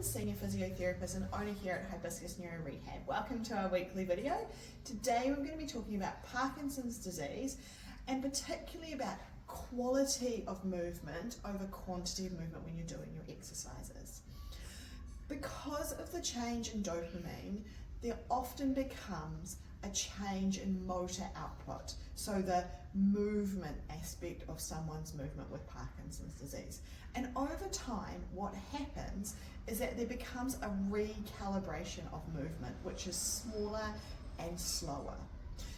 Senior Physiotherapist and owner here at Hibiscus Neuro Rehab. Welcome to our weekly video. Today we're going to be talking about Parkinson's disease and particularly about quality of movement over quantity of movement when you're doing your exercises. Because of the change in dopamine, there often becomes a change in motor output, so the movement aspect of someone's movement with Parkinson's disease. And over time, what happens is that there becomes a recalibration of movement, which is smaller and slower.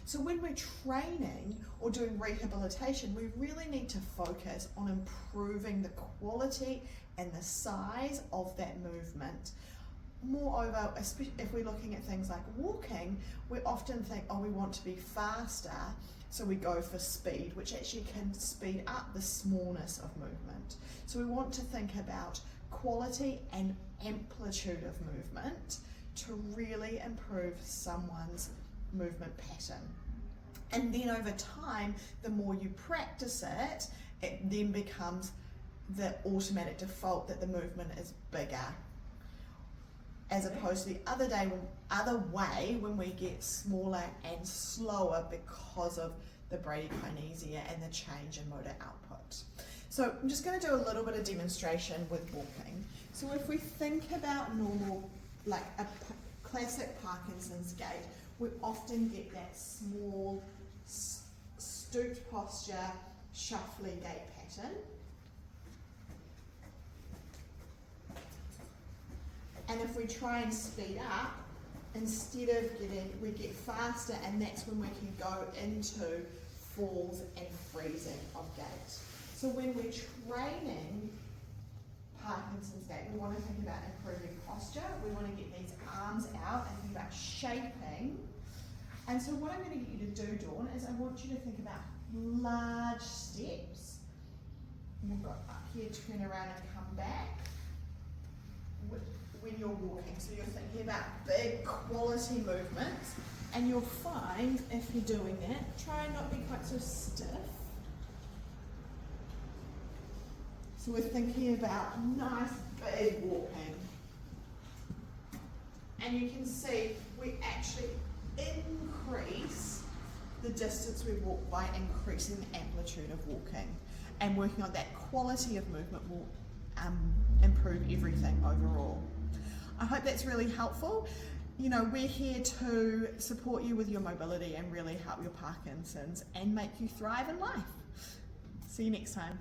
So when we're training or doing rehabilitation, we really need to focus on improving the quality and the size of that movement. Moreover, especially if we're looking at things like walking, we often think, oh, we want to be faster, so we go for speed, which actually can speed up the smallness of movement. So we want to think about quality and amplitude of movement to really improve someone's movement pattern. And then over time, the more you practice it, it then becomes the automatic default that the movement is bigger, as opposed to the other way when we get smaller and slower because of the bradykinesia and the change in motor output. So I'm just going to do a little bit of demonstration with walking. So if we think about normal, like a classic Parkinson's gait, we often get that small, stooped posture, shuffling gait pattern. And if we try and speed up, instead of we get faster, and that's when we can go into falls and freezing of gait. So when we're training Parkinson's gait, we want to think about improving posture. We want to get these arms out and think about shaping. And so what I'm going to get you to do, Dawn, is I want you to think about large steps. And we'll go up here, turn around and come back when you're walking. So you're thinking about big quality movements, and you'll find if you're doing that, try and not be quite so stiff. So we're thinking about nice big walking. And you can see we actually increase the distance we walk by increasing the amplitude of walking, and working on that quality of movement will improve everything overall. I hope that's really helpful. You know, we're here to support you with your mobility and really help your Parkinson's and make you thrive in life. See you next time.